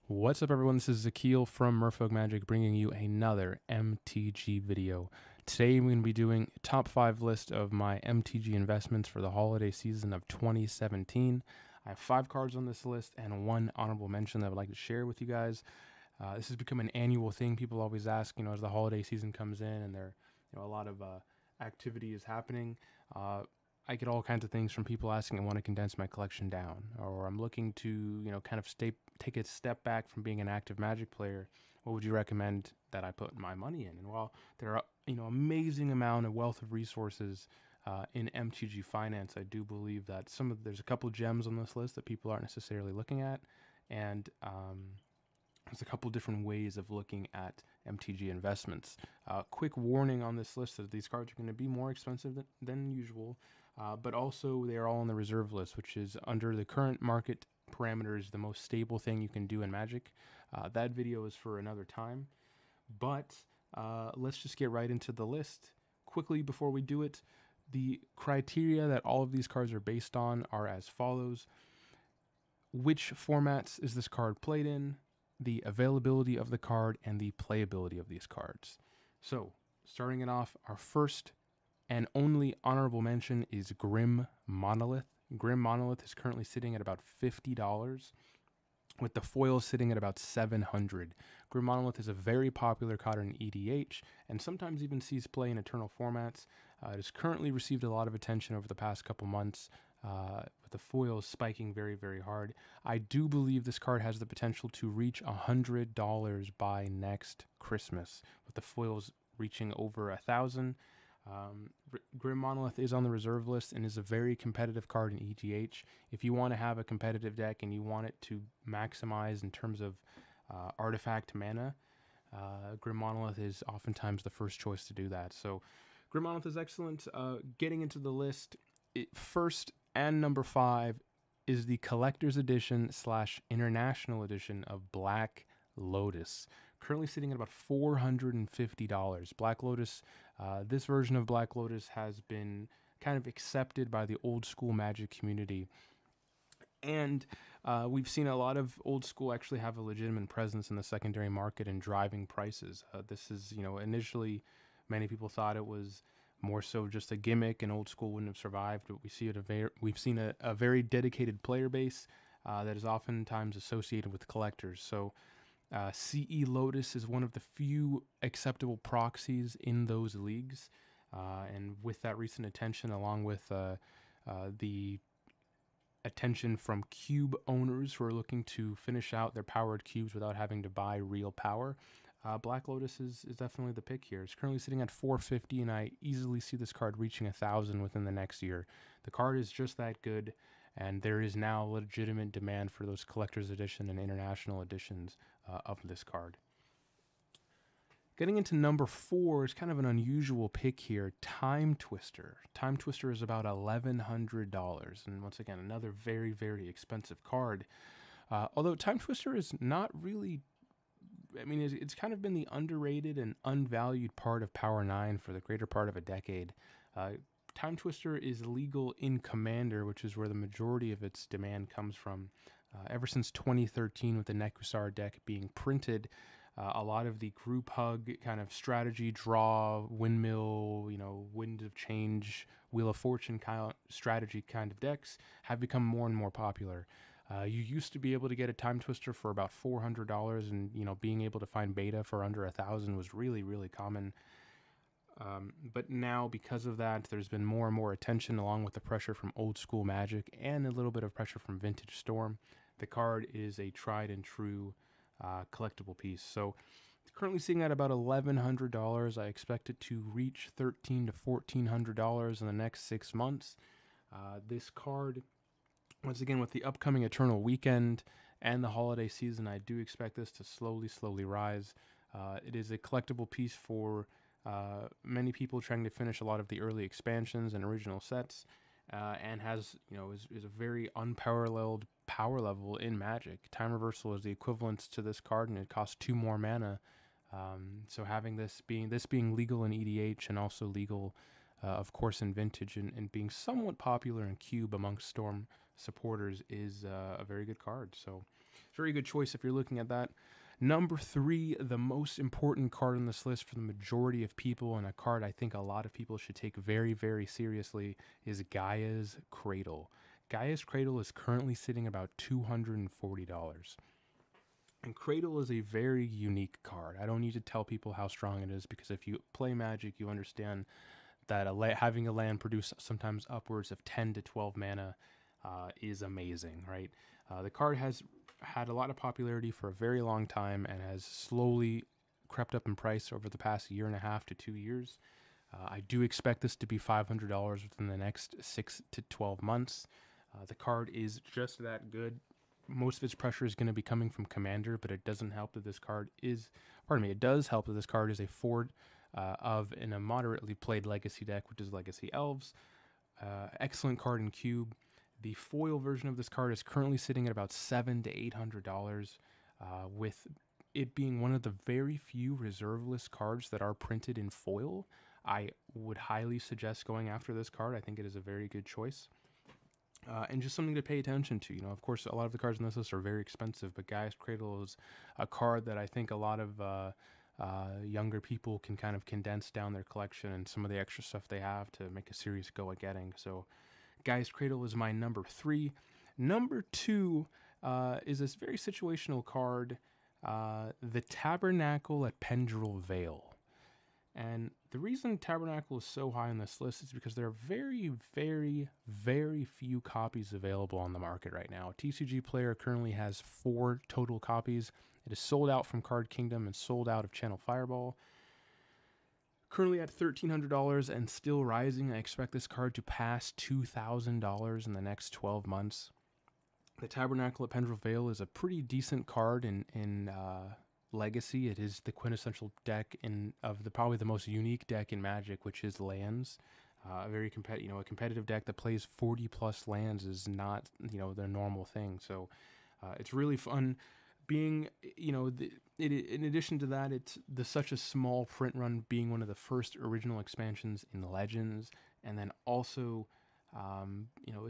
What's up, everyone? This is Zakil from Merfolk Magic bringing you another MTG video. Today I'm going to be doing a top 5 list of my MTG investments for the holiday season of 2017. I have 5 cards on this list and 1 honorable mention that I would like to share with you guys. This has become an annual thing. People always ask, as the holiday season comes in and there, a lot of activity is happening. I get all kinds of things from people asking, I want to condense my collection down, or I'm looking to, kind of take a step back from being an active Magic player. What would you recommend that I put my money in? And while there are, amazing amount of wealth of resources in MTG finance, I do believe that there's a couple gems on this list that people aren't necessarily looking at, and there's a couple different ways of looking at MTG investments. Quick warning on this list that these cards are going to be more expensive than usual, but also they are all on the reserve list, which is under the current market parameters the most stable thing you can do in Magic. That video is for another time, but let's just get right into the list. Quickly before we do it, the criteria that all of these cards are based on are as follows. Which formats is this card played in? The availability of the card, and the playability of these cards. So, starting it off, our first and only honorable mention is Grim Monolith. Grim Monolith is currently sitting at about $50, with the foil sitting at about $700. Grim Monolith is a very popular card in EDH, and sometimes even sees play in Eternal formats. It has currently received a lot of attention over the past couple months, with the foils spiking very, very hard. I do believe this card has the potential to reach $100 by next Christmas, with the foils reaching over 1,000. Grim Monolith is on the reserve list and is a very competitive card in EDH. If you want to have a competitive deck and you want it to maximize in terms of artifact mana, Grim Monolith is oftentimes the first choice to do that. So Grim Monolith is excellent. Getting into the list, first and number 5 is the collector's edition / international edition of Black Lotus, currently sitting at about $450. Black Lotus, this version of Black Lotus has been kind of accepted by the old school Magic community, and we've seen a lot of old school actually have a legitimate presence in the secondary market and driving prices. This is, initially many people thought it was more so just a gimmick and old school wouldn't have survived, but we've seen a very dedicated player base that is oftentimes associated with collectors. So CE Lotus is one of the few acceptable proxies in those leagues, and with that recent attention, along with the attention from cube owners who are looking to finish out their powered cubes without having to buy real power, Black Lotus is definitely the pick here. It's currently sitting at $450, and I easily see this card reaching 1,000 within the next year. The card is just that good, and there is now legitimate demand for those collector's edition and international editions of this card. Getting into number 4 is kind of an unusual pick here, Time Twister. Time Twister is about $1,100, and once again, another very, very expensive card. Although Time Twister is not really, it's kind of been the underrated and unvalued part of Power 9 for the greater part of a decade. Time Twister is legal in Commander, which is where the majority of its demand comes from. Ever since 2013, with the Nekusar deck being printed, a lot of the group hug kind of strategy, draw, windmill, wind of change, wheel of fortune kind of strategy kind of decks have become more and more popular. You used to be able to get a Time Twister for about $400, and being able to find beta for under 1,000 was really, really common. But now, because of that, there's been more and more attention, along with the pressure from old school Magic and a little bit of pressure from Vintage Storm. The card is a tried and true collectible piece. So it's currently sitting at about $1,100. I expect it to reach $1,300 to $1,400 in the next 6 months. This card, once again, with the upcoming Eternal Weekend and the holiday season, I do expect this to slowly rise. It is a collectible piece for many people trying to finish a lot of the early expansions and original sets, and has, is a very unparalleled power level in Magic. Time Reversal is the equivalent to this card, and it costs 2 more mana. So having this being legal in EDH and also legal, of course, in Vintage, and being somewhat popular in Cube amongst Storm supporters is a very good card. So it's Very good choice if you're looking at that. Number 3, the most important card on this list for the majority of people, and a card I think a lot of people should take very, very seriously, is Gaia's Cradle. Gaia's Cradle is currently sitting about $240. And Cradle is a very unique card. I don't need to tell people how strong it is, because if you play Magic, you understand that having a land produce sometimes upwards of 10 to 12 mana is amazing, right? The card has had a lot of popularity for a very long time and has slowly crept up in price over the past 1.5 to 2 years. I do expect this to be $500 within the next 6 to 12 months. The card is just that good. Most of its pressure is going to be coming from Commander, but it doesn't help that this card is, it does help that this card is a forward in a moderately played Legacy deck, which is Legacy Elves. Excellent card in Cube. The foil version of this card is currently sitting at about $700 to $800, with it being one of the very few reserve list cards that are printed in foil. I would highly suggest going after this card. I think it is a very good choice. And just something to pay attention to. Of course, a lot of the cards in this list are very expensive, but Gaia's Cradle is a card that I think a lot of younger people can kind of condense down their collection and some of the extra stuff they have to make a serious go at getting. So Gaia's Cradle is my number 3. Number 2 is this very situational card, the Tabernacle at Pendrell Vale. And the reason Tabernacle is so high on this list is because there are very, very, very few copies available on the market right now. TCG Player currently has 4 total copies. It is sold out from Card Kingdom and sold out of Channel Fireball. Currently at $1,300 and still rising. I expect this card to pass $2,000 in the next 12 months. The Tabernacle at Pendrell Vale is a pretty decent card in Legacy. It is the quintessential deck of probably the most unique deck in Magic, which is lands. A very a competitive deck that plays 40 plus lands is not their normal thing. So it's really fun. Being in addition to that, it's such a small print run, being one of the first original expansions in Legends, and then also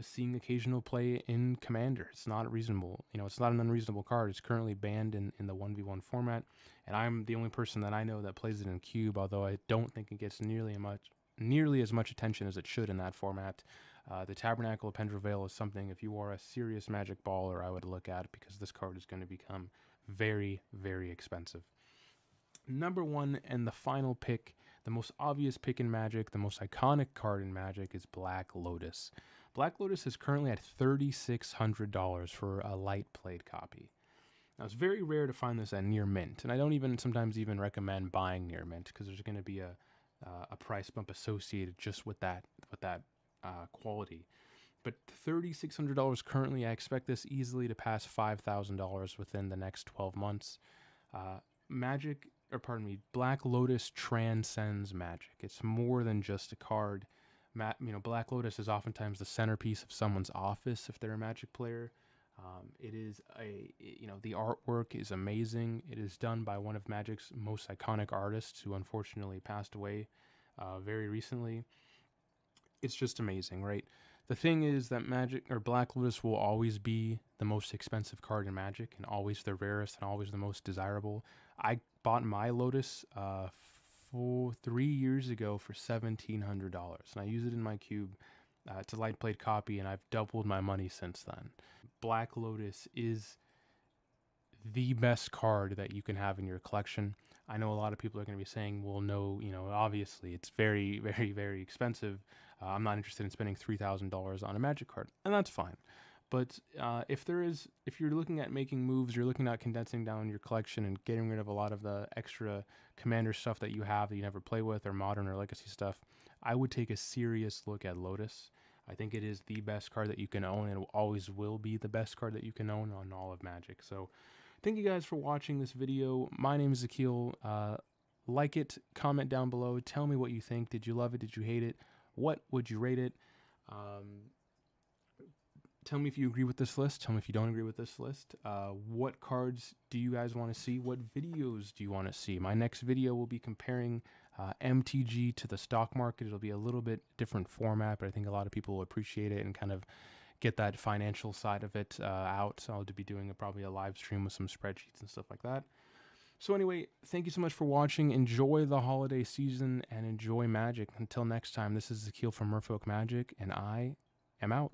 seeing occasional play in Commander. It's not reasonable. It's not an unreasonable card. It's currently banned in the 1v1 format, and I'm the only person that I know that plays it in Cube, although I don't think it gets nearly as much attention as it should in that format. The Tabernacle of Pendrell Vale is something, if you are a serious Magic baller, I would look at, because this card is going to become very, very expensive. Number 1 and the final pick, the most obvious pick in Magic, the most iconic card in Magic, is Black Lotus. Black Lotus is currently at $3,600 for a light played copy. Now, it's very rare to find this at near mint, and I don't sometimes even recommend buying near mint, because there's going to be a price bump associated just with that quality. But $3,600 currently, I expect this easily to pass $5,000 within the next 12 months. Black Lotus transcends Magic. It's more than just a card. Black Lotus is oftentimes the centerpiece of someone's office if they're a Magic player. It is the artwork is amazing. It is done by one of Magic's most iconic artists, who unfortunately passed away very recently. It's just amazing, right? The thing is that Black Lotus will always be the most expensive card in Magic, and always the rarest and always the most desirable. I bought my Lotus 3 years ago for $1,700, and I use it in my Cube. It's a light played copy, and I've doubled my money since then. Black Lotus is the best card that you can have in your collection. I know a lot of people are going to be saying, well, no, obviously it's very, very, very expensive. I'm not interested in spending $3,000 on a Magic card, and that's fine. But if you're looking at making moves, you're looking at condensing down your collection and getting rid of a lot of the extra Commander stuff that you have that you never play with, or Modern or Legacy stuff, I would take a serious look at Lotus. I think it is the best card that you can own, and it always will be the best card that you can own on all of Magic. So thank you guys for watching this video. My name is Akil. Like it, comment down below. Tell me what you think. Did you love it? Did you hate it? What would you rate it? Tell me if you agree with this list. Tell me if you don't agree with this list. What cards do you guys want to see? What videos do you want to see? My next video will be comparing MTG to the stock market. It'll be a little bit different format, but I think a lot of people will appreciate it and kind of get that financial side of it out. So I'll be doing probably a live stream with some spreadsheets and stuff like that. So anyway, thank you so much for watching. Enjoy the holiday season and enjoy Magic. Until next time, this is Zakil from Merfolk Magic, and I am out.